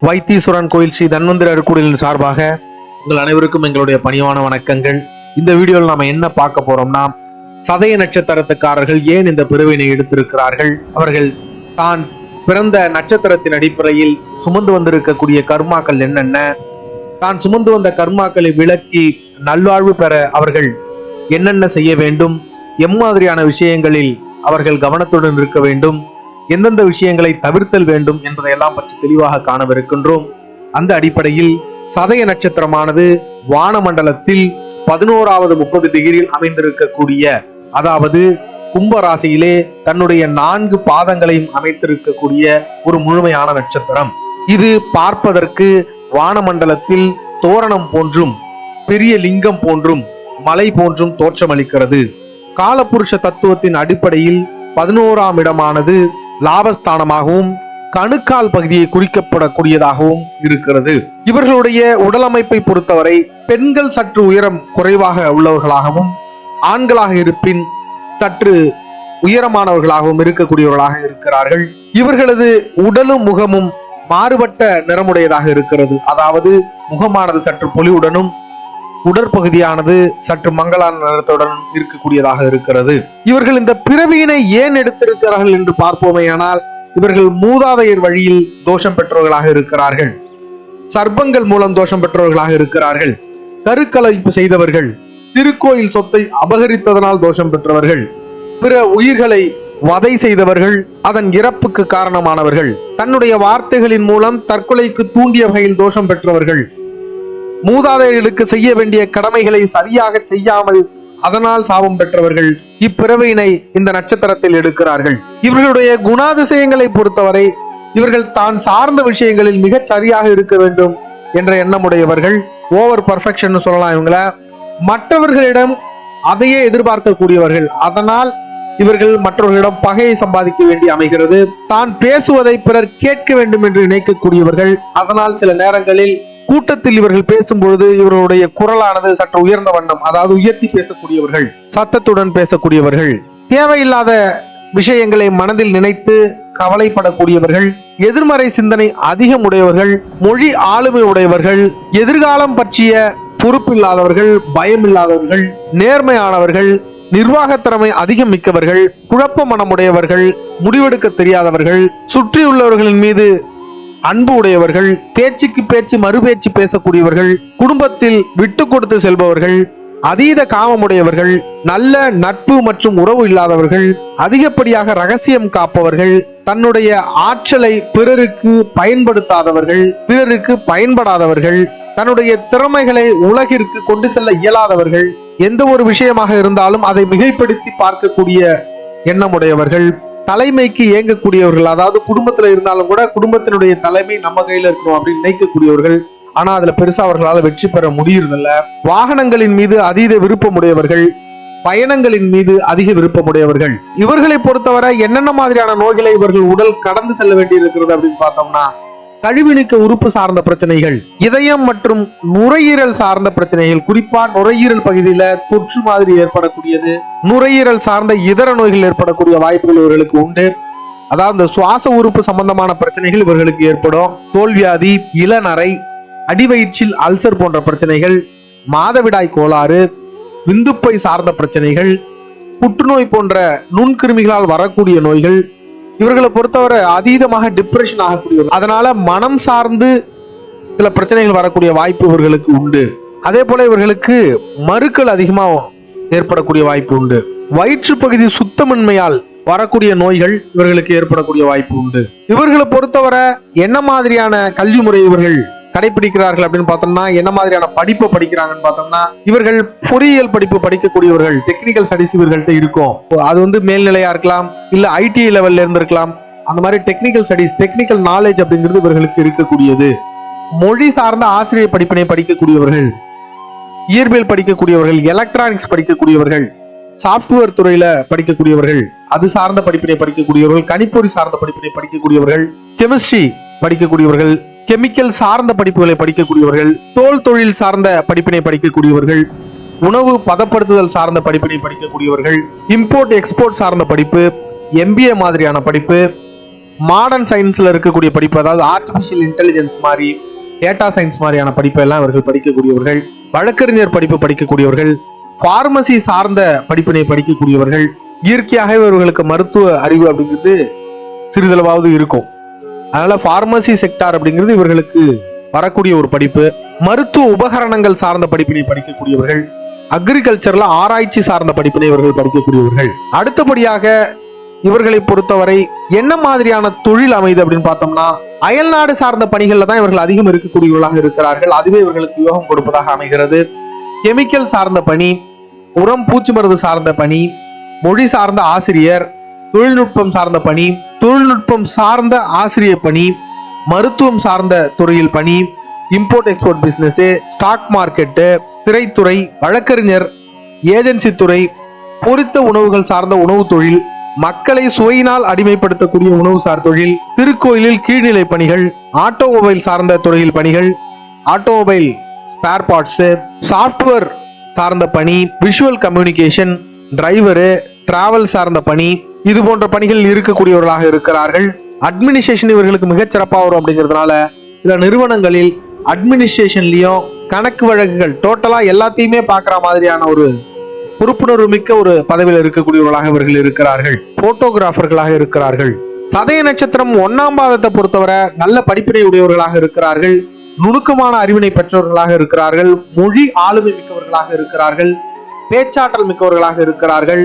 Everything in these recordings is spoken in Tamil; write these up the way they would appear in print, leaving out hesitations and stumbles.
வைத்தீஸ்வரன் கோயில் ஸ்ரீ தன்வந்திரி அருக்குடிலின் சார்பாக உங்கள் அனைவருக்கும் எங்களுடைய பணிவான வணக்கங்கள். இந்த வீடியோவில் நாம என்ன பார்க்க போறோம்னா, சதய நட்சத்திரத்துக்காரர்கள் ஏன் இந்த பிறவினை எடுத்திருக்கிறார்கள், அவர்கள் தான் பிறந்த நட்சத்திரத்தின் அடிப்படையில் சுமந்து வந்திருக்கக்கூடிய கர்மாக்கள் என்னென்ன, தான் சுமந்து வந்த கர்மாக்களை விளக்கி நல்வாழ்வு பெற அவர்கள் என்னென்ன செய்ய வேண்டும், எம்மாதிரியான விஷயங்களில் அவர்கள் கவனத்துடன் இருக்க வேண்டும், எந்தெந்த விஷயங்களை தவிர்த்தல் வேண்டும் என்பதையெல்லாம் பற்றி தெளிவாக காணவிருக்கின்றோம். அந்த அடிப்படையில் சதய நட்சத்திரமானது வானமண்டலத்தில் 11வது 30 டிகிரியில் அமைந்திருக்கக்கூடிய, அதாவது கும்ப ராசியிலே தன்னுடைய 4 பாதங்களையும் அமைத்திருக்கக்கூடிய ஒரு முழுமையான நட்சத்திரம். இது பார்ப்பதற்கு வானமண்டலத்தில் தோரணம் போன்றும் பெரிய லிங்கம் போன்றும் மலை போன்றும் தோற்றமளிக்கிறது. காலபுருஷ தத்துவத்தின் அடிப்படையில் 11ஆம் இடமானது லாபஸ்தானமாகவும் கணுக்கால் பகுதியை குறிக்கப்படக்கூடியதாகவும் இருக்கிறது. இவர்களுடைய உடலமைப்பை பொறுத்தவரை பெண்கள் சற்று உயரம் குறைவாக உள்ளவர்களாகவும், ஆண்களாக இருப்பின் சற்று உயரமானவர்களாகவும் இருக்கக்கூடியவர்களாக இருக்கிறார்கள். இவர்களது உடலும் முகமும் மாறுபட்ட நிறமுடையதாக இருக்கிறது. அதாவது முகமானது சற்று பொலிவுடனும் உடற்பகுதியானது சற்று மங்களான நிறத்துடன் இருக்கக்கூடியதாக இருக்கிறது. இவர்கள் இந்த பிறவியினை ஏன் எடுத்திருக்கிறார்கள் என்று பார்ப்போமேயானால், இவர்கள் மூதாதையர் வழியில் தோஷம் பெற்றவர்களாக இருக்கிறார்கள், சர்ப்பங்கள் மூலம் தோஷம் பெற்றவர்களாக இருக்கிறார்கள், கருக்கலைப்பு செய்தவர்கள், திருக்கோயில் சொத்தை அபகரித்ததனால் தோஷம் பெற்றவர்கள், பிற உயிர்களை வதை செய்தவர்கள், அதன் இறப்புக்கு காரணமானவர்கள், தன்னுடைய வார்த்தைகளின் மூலம் தற்கொலைக்கு தூண்டிய வகையில் தோஷம் பெற்றவர்கள், மூதாதையர்களுக்கு செய்ய வேண்டிய கடமைகளை சரியாக செய்யாமல் அதனால் சாபம் பெற்றவர்கள் இப்பிறவியினை இந்த நட்சத்திரத்தில் எடுக்கிறார்கள். இவர்களுடைய குணாதிசயங்களை பொறுத்தவரை இவர்கள் தான் சார்ந்த விஷயங்களில் மிகச் சரியாக இருக்க வேண்டும் என்ற எண்ணமுடையவர்கள். ஓவர் பர்ஃபெக்ஷன் சொல்லலாம். இவங்கள மற்றவர்களிடம் அதையே எதிர்பார்க்கக்கூடியவர்கள். அதனால் இவர்கள் மற்றவர்களிடம் பகையை சம்பாதிக்க வேண்டி அமைகிறது. தான் பேசுவதை பிறர் கேட்க வேண்டும் என்று நினைக்கக்கூடியவர்கள். அதனால் சில நேரங்களில் கூட்டத்தில் இவர்கள் பேசும்பொழுது இவர்களுடைய குரலானது சற்று உயர்ந்த வண்ணம், அதாவது உயர்த்தி பேசக்கூடியவர்கள், சத்தத்துடன் பேசக்கூடியவர்கள், தேவையில்லாத விஷயங்களை மனதில் நினைத்து கவலைப்படக்கூடியவர்கள், எதிர்மறை சிந்தனை அதிகம் உடையவர்கள், மொழி ஆளுமை உடையவர்கள், எதிர்காலம் பற்றிய பொறுப்பில்லாதவர்கள், பயமில்லாதவர்கள், நேர்மையானவர்கள், நிர்வாகத்திறமை அதிகம் மிக்கவர்கள், குழப்ப மனமுடையவர்கள், முடிவெடுக்க தெரியாதவர்கள், சுற்றியுள்ளவர்களின் மீது அன்பு உடையவர்கள், பேச்சுக்கு பேச்சு மறுபேச்சு பேசக்கூடியவர்கள், குடும்பத்தில் விட்டு கொடுத்து செல்பவர்கள், அதீத காமமுடையவர்கள், நல்ல நட்பு மற்றும் உறவு இல்லாதவர்கள், அதிகப்படியாக ரகசியம் காப்பவர்கள், தன்னுடைய ஆற்றலை பிறருக்கு பயன்படுத்தாதவர்கள், பிறருக்கு பயன்படாதவர்கள், தன்னுடைய திறமைகளை உலகிற்கு கொண்டு செல்ல இயலாதவர்கள், எந்த ஒரு விஷயமாக இருந்தாலும் அதை மிகைப்படுத்தி பார்க்கக்கூடிய எண்ணமுடையவர்கள், தலைமைக்கு இயங்கக்கூடியவர்கள். அதாவது குடும்பத்துல இருந்தாலும் கூட குடும்பத்தினுடைய தலைமை நம்ம கையில இருக்கணும் அப்படின்னு நினைக்கக்கூடியவர்கள். ஆனா அதுல பெருசா அவர்களால் வெற்றி பெற முடியறதில்ல. வாகனங்களின் மீது அதீத விருப்பமுடையவர்கள், பயணங்களின் மீது அதிக விருப்பமுடையவர்கள். இவர்களை பொறுத்தவரை என்னென்ன மாதிரியான நோய்களை இவர்கள் உடல் கடந்து செல்ல வேண்டி இருக்கிறது அப்படின்னு பார்த்தோம்னா, கழிவுநீக்க உறுப்பு சார்ந்த பிரச்சனைகள், இதயம் மற்றும் நுரையீரல் சார்ந்த பிரச்சனைகள், குறிப்பா நுரையீரல் பகுதியில தொற்று மாதிரி ஏற்படக்கூடியது, நுரையீரல் சார்ந்த இதர நோய்கள் ஏற்படக்கூடிய வாய்ப்புகள் இவர்களுக்கு உண்டு. அதாவது இந்த சுவாச உறுப்பு சம்பந்தமான பிரச்சனைகள் இவர்களுக்கு ஏற்படும். தோல்வியாதி, இளநரை, அடிவயிற்றில் அல்சர் போன்ற பிரச்சனைகள், மாதவிடாய் கோளாறு, விந்துப்பை சார்ந்த பிரச்சனைகள், புற்றுநோய் போன்ற நுண்கிருமிகளால் வரக்கூடிய நோய்கள், இவர்களை பொறுத்தவரை அதீதமாக டிப்ரெஷன் ஆகக்கூடியவர்கள். அதனால மனம் சார்ந்து சில பிரச்சனைகள் வரக்கூடிய வாய்ப்பு இவர்களுக்கு உண்டு. அதே போல இவர்களுக்கு மருக்கள் அதிகமா ஏற்படக்கூடிய வாய்ப்பு உண்டு. வயிற்று பகுதி சுத்தமின்மையால் வரக்கூடிய நோய்கள் இவர்களுக்கு ஏற்படக்கூடிய வாய்ப்பு உண்டு. இவர்களை பொறுத்தவரை என்ன மாதிரியான கல்வி முறை இவர்கள் கடைபிடிக்கிறார்கள் அப்படின்னு பார்த்தோம்னா, என்ன மாதிரியான படிப்பை படிக்கிறாங்கன்னு பார்த்தோம்னா, இவர்கள் பொறியியல் படிப்பு படிக்கக்கூடியவர்கள், டெக்னிக்கல் ஸ்டடிஸ் இவர்கள்ட்ட இருக்கும். அது மேல்நிலையா இருக்கலாம், இல்ல ஐடி லெவல்ல இருந்திருக்கலாம். அந்த மாதிரி டெக்னிக்கல் ஸ்டடிஸ், டெக்னிக்கல் நாலேஜ் அப்படிங்கிறது இவர்களுக்கு இருக்கக்கூடியது. மொழி சார்ந்த ஆசிரியர் படிப்பினை படிக்கக்கூடியவர்கள், இயற்பியல் படிக்கக்கூடியவர்கள், எலக்ட்ரானிக்ஸ் படிக்கக்கூடியவர்கள், சாப்ட்வேர் துறையில படிக்கக்கூடியவர்கள், அது சார்ந்த படிப்பினை படிக்கக்கூடியவர்கள், கணிப்பொறி சார்ந்த படிப்பினை படிக்கக்கூடியவர்கள், கெமிஸ்ட்ரி படிக்கக்கூடியவர்கள், கெமிக்கல் சார்ந்த படிப்புகளை படிக்கக்கூடியவர்கள், தோல் தொழில் சார்ந்த படிப்பினை படிக்கக்கூடியவர்கள், உணவு பதப்படுத்துதல் சார்ந்த படிப்பினை படிக்கக்கூடியவர்கள், இம்போர்ட் எக்ஸ்போர்ட் சார்ந்த படிப்பு, MBA மாதிரியான படிப்பு, மாடர்ன் சயின்ஸ்ல இருக்கக்கூடிய படிப்பு, அதாவது ஆர்டிபிஷியல் இன்டெலிஜென்ஸ் மாதிரி, டேட்டா சயின்ஸ் மாதிரியான படிப்பை எல்லாம் இவர்கள் படிக்கக்கூடியவர்கள். வழக்கறிஞர் படிப்பு படிக்கக்கூடியவர்கள், பார்மசி சார்ந்த படிப்பினை படிக்கக்கூடியவர்கள். இயற்கையாக இவர்களுக்கு மருத்துவ அறிவு அப்படிங்கிறது சிறிதளவாவது இருக்கும். அதனால பார்மசி செக்டார் அப்படிங்கிறது இவர்களுக்கு வரக்கூடிய ஒரு படிப்பு. மருத்துவ உபகரணங்கள் சார்ந்த படிப்பினை படிக்கக்கூடியவர்கள். அக்ரிகல்ச்சர்ல ஆராய்ச்சி சார்ந்த படிப்பினை இவர்கள் படிக்கக்கூடியவர்கள். அடுத்தபடியாக இவர்களை பொறுத்தவரை என்ன மாதிரியான தொழில் அமைது அப்படின்னு பார்த்தோம்னா, அயல்நாடு சார்ந்த பணிகள்ல தான் இவர்கள் அதிகம் இருக்கக்கூடியவர்களாக இருக்கிறார்கள். அதுவே இவர்களுக்கு யோகம் கொடுப்பதாக அமைகிறது. கெமிக்கல் சார்ந்த பணி, உரம் பூச்சி மருந்து சார்ந்த பணி, மொழி சார்ந்த ஆசிரியர், தொழில்நுட்பம் சார்ந்த பணி, தொழில்நுட்பம் சார்ந்த ஆசிரியர் பணி, மருத்துவம் சார்ந்த துறையில் பணி, import export business, stock market, திரைத்துறை, வழக்கறிஞர், ஏஜென்சி துறை, பொரித்த உணவுகள் சார்ந்த உணவு தொழில், மக்களை சுவையினால் அடிமைப்படுத்தக்கூடிய உணவு சார் தொழில், திருக்கோயிலில் கீழ்நிலை பணிகள், ஆட்டோமொபைல் சார்ந்த துறையில் பணிகள், ஆட்டோமொபைல் ஸ்பேர் பார்ட்ஸ், சாப்ட்வேர் சார்ந்த பணி, விஷுவல் கம்யூனிகேஷன், டிரைவரு, டிராவல் சார்ந்த பணி, இது போன்ற பணிகள் இருக்கக்கூடியவர்களாக இருக்கிறார்கள். அட்மினிஸ்ட்ரேஷன் இவர்களுக்கு மிகச்சிறப்பாக வரும். அப்படிங்கிறதுனால சில நிறுவனங்களில் அட்மினிஸ்ட்ரேஷன்லயும் கணக்கு வழக்குகள் டோட்டலா எல்லாத்தையுமே பார்க்கிற மாதிரியான ஒரு பொறுப்புணர்வு மிக்க ஒரு பதவியில் இருக்கக்கூடியவர்களாக இவர்கள் இருக்கிறார்கள். போட்டோகிராஃபர்களாக இருக்கிறார்கள். சதய நட்சத்திரம் 1ஆம் பாதத்தை பொறுத்தவரை நல்ல படிப்பினை உடையவர்களாக இருக்கிறார்கள். நுணுக்கமான அறிவினை பெற்றவர்களாக இருக்கிறார்கள். மொழி ஆளுமை மிக்கவர்களாக இருக்கிறார்கள். பேச்சாற்றல் மிக்கவர்களாக இருக்கிறார்கள்.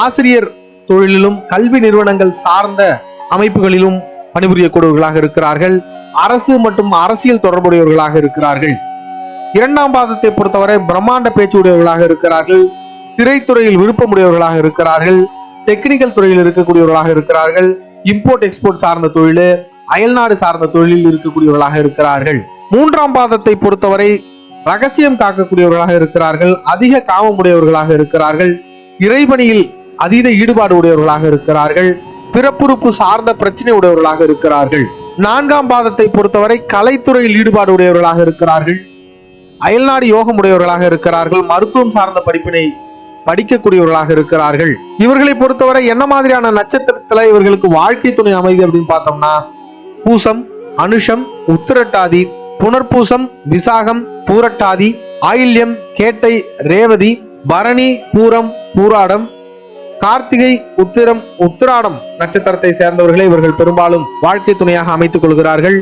ஆசிரியர் தொழிலிலும் கல்வி நிறுவனங்கள் சார்ந்த அமைப்புகளிலும் பணிபுரியக்கூடியவர்களாக இருக்கிறார்கள். அரசு மற்றும் அரசியல் தொடர்புடையவர்களாக இருக்கிறார்கள். 2ஆம் பாதத்தை பொறுத்தவரை பிரம்மாண்ட பேச்சு உடையவர்களாக இருக்கிறார்கள். திரைத்துறையில் விருப்பமுடையவர்களாக இருக்கிறார்கள். டெக்னிக்கல் துறையில் இருக்கக்கூடியவர்களாக இருக்கிறார்கள். இம்போர்ட் எக்ஸ்போர்ட் சார்ந்த தொழில், அயல்நாடு சார்ந்த தொழிலில் இருக்கக்கூடியவர்களாக இருக்கிறார்கள். 3ஆம் பாதத்தை பொறுத்தவரை ரகசியம் காக்கக்கூடியவர்களாக இருக்கிறார்கள். அதிக காமமுடையவர்களாக இருக்கிறார்கள். இறைபணியில் அதீத ஈடுபாடு உடையவர்களாக இருக்கிறார்கள். பிறப்புறுப்பு சார்ந்த பிரச்சனை உடையவர்களாக இருக்கிறார்கள். 4ஆம் பாதத்தை பொறுத்தவரை கலைத்துறையில் ஈடுபாடு உடையவர்களாக இருக்கிறார்கள். அயல்நாடு யோகம் உடையவர்களாக இருக்கிறார்கள். மருத்துவம் சார்ந்த படிப்பினை படிக்கக்கூடியவர்களாக இருக்கிறார்கள். இவர்களை பொறுத்தவரை என்ன மாதிரியான நட்சத்திரத்துல இவர்களுக்கு வாழ்க்கை துணை அமைதி அப்படின்னு பார்த்தோம்னா, பூசம், அனுஷம், உத்திரட்டாதி, புனர்பூசம், விசாகம், பூரட்டாதி, ஆயில்யம், கேட்டை, ரேவதி, பரணி, பூரம், பூராடம், கார்த்திகை, உத்திரம், உத்திராடம் நட்சத்திரத்தை சேர்ந்தவர்களை இவர்கள் பெரும்பாலும் வாழ்க்கை துணையாக அமைத்துக் கொள்கிறார்கள்.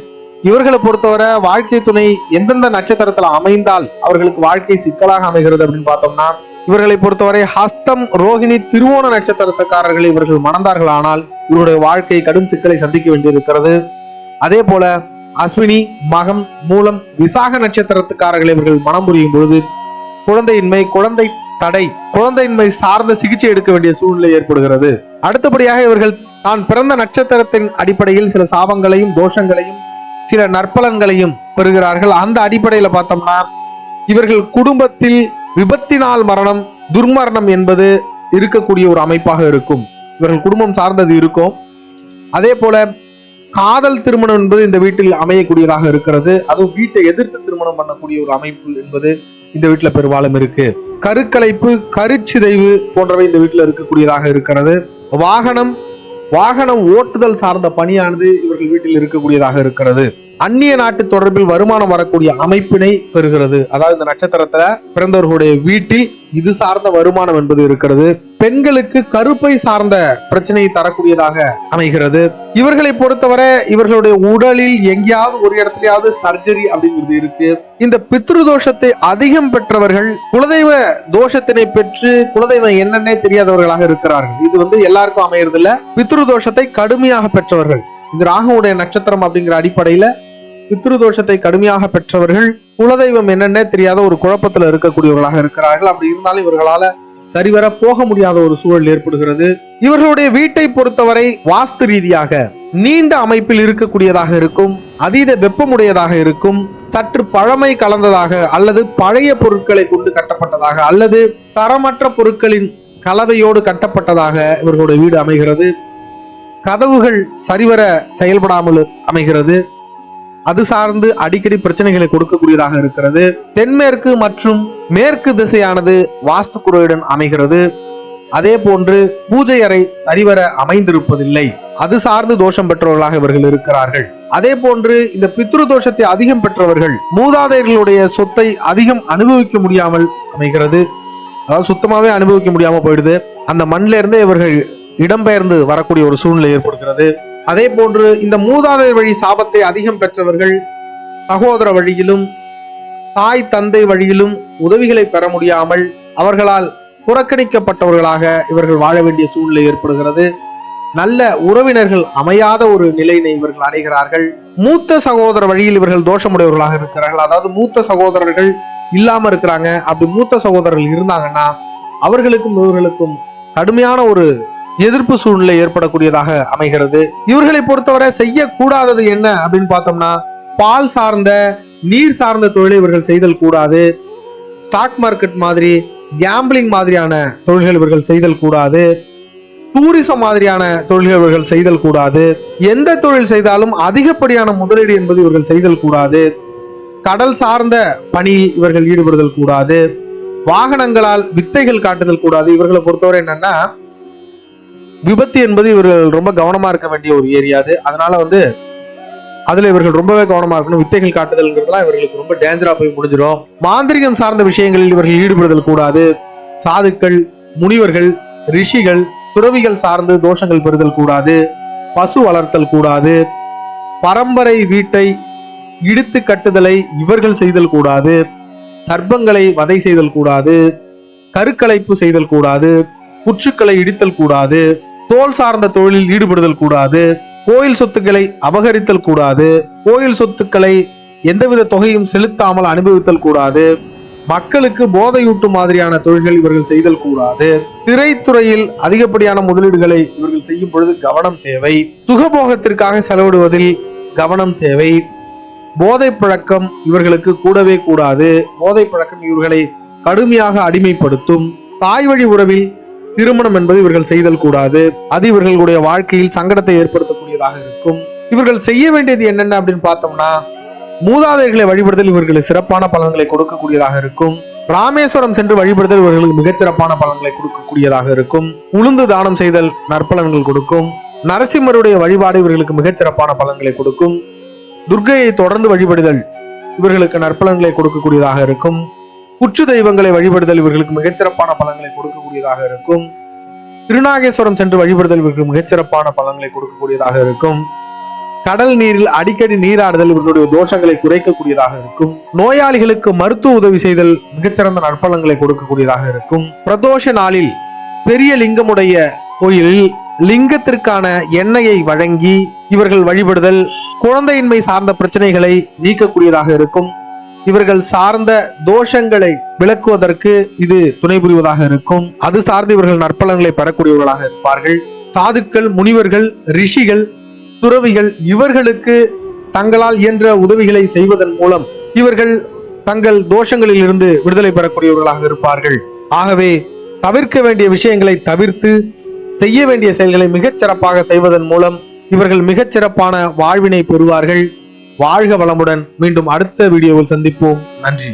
இவர்களை பொறுத்தவரை வாழ்க்கை துணை எந்தெந்த நட்சத்திரத்துல அமைந்தால் அவர்களுக்கு வாழ்க்கை சிக்கலாக அமைகிறது அப்படின்னு பார்த்தோம்னா, இவர்களை பொறுத்தவரை ஹஸ்தம், ரோகிணி, திருவோண நட்சத்திரத்துக்காரர்களை இவர்கள் மணந்தார்கள் ஆனால் இவருடைய வாழ்க்கை கடும் சிக்கலை சந்திக்க வேண்டியிருக்கிறது. அதே போல அஸ்வினி, மகம், மூலம், விசாக நட்சத்திரத்துக்காரர்களை இவர்கள் மனம் புரியும் பொழுது குழந்தையின்மை, குழந்தை தடை, குழந்தையின்மை சார்ந்த சிகிச்சை எடுக்க வேண்டிய சூழ்நிலை ஏற்படுகிறது. அடுத்தபடியாக இவர்கள் தான் பிறந்த நட்சத்திரத்தின் அடிப்படையில் சில சாபங்களையும் தோஷங்களையும் சில நற்பலன்களையும் பெறுகிறார்கள். அந்த அடிப்படையில பார்த்தோம்னா இவர்கள் குடும்பத்தில் விபத்தினால் மரணம், துர்மரணம் என்பது இருக்கக்கூடிய ஒரு அமைப்பாக இருக்கும். இவர்கள் குடும்பம் சார்ந்தது இருக்கும். அதே போல காதல் திருமணம் என்பது இந்த வீட்டில் அமையக்கூடியதாக இருக்கிறது. அதுவும் வீட்டை எதிர்த்து திருமணம் பண்ணக்கூடிய ஒரு அமைப்பு என்பது இந்த வீட்டுல பெரும்பாலும் இருக்கு. கருக்கலைப்பு, கருச்சிதைவு போன்றவை இந்த வீட்டுல இருக்கக்கூடியதாக இருக்கிறது. வாகனம் ஓட்டுதல் சார்ந்த பணியானது இவர்கள் வீட்டில் இருக்கக்கூடியதாக இருக்கிறது. அந்நிய நாட்டு தொடர்பில் வருமானம் வரக்கூடிய அமைப்பினை பெறுகிறது. அதாவது இந்த நட்சத்திரத்துல பிறந்தவர்களுடைய வீட்டில் இது சார்ந்த வருமானம் என்பது இருக்கிறது. பெண்களுக்கு கருப்பை சார்ந்த பிரச்சனையை தரக்கூடியதாக அமைகிறது. இவர்களை பொறுத்தவரை இவர்களுடைய உடலில் எங்கேயாவது ஒரு இடத்துலயாவது சர்ஜரி அப்படிங்கிறது இருக்கு. இந்த பித்ரு தோஷத்தை அதிகம் பெற்றவர்கள் குலதெய்வ தோஷத்தினை பெற்று குலதெய்வம் என்னன்னே தெரியாதவர்களாக இருக்கிறார்கள். இது எல்லாருக்கும் அமையறது இல்ல. பித்ரு தோஷத்தை கடுமையாக பெற்றவர்கள், இது ராகுவுடைய நட்சத்திரம் அப்படிங்கிற அடிப்படையில பித்ரு தோஷத்தை கடுமையாக பெற்றவர்கள் குலதெய்வம் என்னன்னே தெரியாத ஒரு குழப்பத்துல இருக்கக்கூடியவர்களாக இருக்கிறார்கள். அப்படி இருந்தாலும் இவர்களால சரிவர போக முடியாத ஒரு சூழல் ஏற்படுகிறது. இவர்களுடைய வீட்டை பொறுத்தவரை வாஸ்து ரீதியாக நீண்ட அமைப்பில் இருக்கக்கூடியதாக இருக்கும். அதீத வெப்பமுடையதாக இருக்கும். சற்று பழமை கலந்ததாக அல்லது பழைய பொருட்களை கொண்டு கட்டப்பட்டதாக அல்லது தரமற்ற பொருட்களின் கலவையோடு கட்டப்பட்டதாக இவர்களுடைய வீடு அமைகிறது. கதவுகள் சரிவர செயல்படாமல் அமைகிறது. அது சார்ந்து அடிக்கடி பிரச்சனைகளை கொடுக்கக்கூடியதாக இருக்கிறது. தென்மேற்கு மற்றும் மேற்கு திசையானது வாஸ்து குறையுடன் அமைகிறது. அதே போன்று பூஜை அறை சரிவர அமைந்திருப்பதில்லை. அது சார்ந்து தோஷம் பெற்றவர்களாக இவர்கள் இருக்கிறார்கள். அதே போன்று இந்த பித்ரு தோஷத்தை அதிகம் பெற்றவர்கள் மூதாதையர்களுடைய சொத்தை அதிகம் அனுபவிக்க முடியாமல் அமைகிறது. அதாவது சுத்தமாவே அனுபவிக்க முடியாம போயிடுது. அந்த மண்ணில இருந்தே இவர்கள் இடம்பெயர்ந்து வரக்கூடிய ஒரு சூழ்நிலை ஏற்படுகிறது. அதே போன்று இந்த மூதாதையர் வழி சாபத்தை அதிகம் பெற்றவர்கள் சகோதர வழியிலும் தாய் தந்தை வழியிலும் உதவிகளை பெற முடியாமல் அவர்களால் புறக்கணிக்கப்பட்டவர்களாக இவர்கள் வாழ வேண்டிய சூழ்நிலை ஏற்படுகிறது. நல்ல உறவினர்கள் அமையாத ஒரு நிலையினை இவர்கள் அடைகிறார்கள். மூத்த சகோதர வழியில் இவர்கள் தோஷமுடையவர்களாக இருக்கிறார்கள். அதாவது மூத்த சகோதரர்கள் இல்லாம இருக்கிறாங்க. அப்படி மூத்த சகோதரர்கள் இருந்தாங்கன்னா அவர்களுக்கும் இவர்களுக்கும் கடுமையான ஒரு எதிர்ப்பு சூழ்நிலை ஏற்படக்கூடியதாக அமைகிறது. இவர்களை பொறுத்தவரை செய்யக்கூடாதது என்ன அப்படின்னு பார்த்தோம்னா, பால் சார்ந்த நீர் சார்ந்த தொழிலை இவர்கள் செய்தல் கூடாது. ஸ்டாக் மார்க்கெட் மாதிரி, கேம்பிளிங் மாதிரியான தொழில்கள் இவர்கள் செய்தல் கூடாது. டூரிசம் மாதிரியான தொழில்கள் இவர்கள் செய்தல் கூடாது. எந்த தொழில் செய்தாலும் அதிகப்படியான முதலீடு என்பது இவர்கள் செய்தல் கூடாது. கடல் சார்ந்த பணியில் இவர்கள் ஈடுபடுதல் கூடாது. வாகனங்களால் வித்தைகள் காட்டுதல் கூடாது. இவர்களை பொறுத்தவரை என்னன்னா, விபத்து என்பது இவர்கள் ரொம்ப கவனமா இருக்க வேண்டிய ஒரு ஏரியா அது. அதனால அதுல இவர்கள் ரொம்பவே கவனமா இருக்கணும். வித்தைகள் காட்டுதல்ங்கிறதுலாம் இவர்களுக்கு ரொம்ப டேஞ்சரா போய் முடிஞ்சிடும். மாந்திரிகம் சார்ந்த விஷயங்களில் இவர்கள் ஈடுபடுதல் கூடாது. சாதுக்கள், முனிவர்கள், ரிஷிகள், துறவிகள் சார்ந்து தோஷங்கள் பெறுதல் கூடாது. பசு வளர்த்தல் கூடாது. பரம்பரை வீட்டை இடித்து கட்டுதலை இவர்கள் செய்தல் கூடாது. சர்ப்பங்களை வதை செய்தல் கூடாது. கருக்கலைப்பு செய்தல் கூடாது. புற்றுக்களை இடித்தல் கூடாது. தோல் சார்ந்த தொழிலில் ஈடுபடுதல் கூடாது. கோயில் சொத்துக்களை அபகரித்தல் கூடாது. கோயில் சொத்துக்களை எந்தவித தொகையும் செலுத்தாமல் அனுபவித்தல் கூடாது. மக்களுக்கு போதையூட்டும் மாதிரியான தொழில்கள் இவர்கள் செய்தல் கூடாது. திரைத்துறையில் அதிகப்படியான முதலீடுகளை இவர்கள் செய்யும் பொழுது கவனம் தேவை. சுகபோகத்திற்காக செலவிடுவதில் கவனம் தேவை. போதை பழக்கம் இவர்களுக்கு கூடவே கூடாது. போதை பழக்கம் இவர்களை கடுமையாக அடிமைப்படுத்தும். தாய் வழி உறவில் திருமணம் என்பது இவர்கள் செய்தல் கூடாது. அது இவர்களுடைய வாழ்க்கையில் சங்கடத்தை ஏற்படுத்தக்கூடியதாக இருக்கும். இவர்கள் செய்ய வேண்டியது என்னென்ன அப்படின்னு பார்த்தோம்னா, மூதாதையர்களை வழிபடுதல் இவர்களுக்கு சிறப்பான பலன்களை கொடுக்கக்கூடியதாக இருக்கும். ராமேஸ்வரம் சென்று வழிபடுதல் இவர்களுக்கு மிகச்சிறப்பான பலன்களை கொடுக்கக்கூடியதாக இருக்கும். உளுந்து தானம் செய்தல் நற்பலன்கள் கொடுக்கும். நரசிம்மருடைய வழிபாடு இவர்களுக்கு மிகச்சிறப்பான பலன்களை கொடுக்கும். துர்க்கையை தொடர்ந்து வழிபடுதல் இவர்களுக்கு நற்பலன்களை கொடுக்கக்கூடியதாக இருக்கும். புற்று தெய்வங்களை வழிபடுதல் இவர்களுக்கு மிகச்சிறப்பான பலன்களை கொடுக்கக்கூடியதாக இருக்கும். திருநாகேஸ்வரம் சென்று வழிபடுதல் இவர்களுக்கு மிகச்சிறப்பான பலன்களை கொடுக்கக்கூடியதாக இருக்கும். கடல் நீரில் அடிக்கடி நீராடுதல் இவர்களுடைய தோஷங்களை குறைக்கக்கூடியதாக இருக்கும். நோயாளிகளுக்கு மருத்துவ உதவி செய்தல் மிகச்சிறந்த நற்பலன்களை கொடுக்கக்கூடியதாக இருக்கும். பிரதோஷ நாளில் பெரிய லிங்கமுடைய கோயிலில் லிங்கத்திற்கான எண்ணெயை வழங்கி இவர்கள் வழிபடுதல் குழந்தையின்மை சார்ந்த பிரச்சனைகளை நீக்கக்கூடியதாக இருக்கும். இவர்கள் சார்ந்த தோஷங்களை விளக்குவதற்கு இது துணை புரிவதாக இருக்கும். அது சார்ந்து இவர்கள் நற்பலன்களை பெறக்கூடியவர்களாக இருப்பார்கள். சாதுக்கள், முனிவர்கள், ரிஷிகள், துறவிகள் இவர்களுக்கு தங்களால் இயன்ற உதவிகளை செய்வதன் மூலம் இவர்கள் தங்கள் தோஷங்களில் இருந்து விடுதலை பெறக்கூடியவர்களாக இருப்பார்கள். ஆகவே தவிர்க்க வேண்டிய விஷயங்களை தவிர்த்து செய்ய வேண்டிய செயல்களை மிகச் சிறப்பாக செய்வதன் மூலம் இவர்கள் மிகச் சிறப்பான வாழ்வினை பெறுவார்கள். வாழ்க வளமுடன். மீண்டும் அடுத்த வீடியோவில் சந்திப்போம். நன்றி.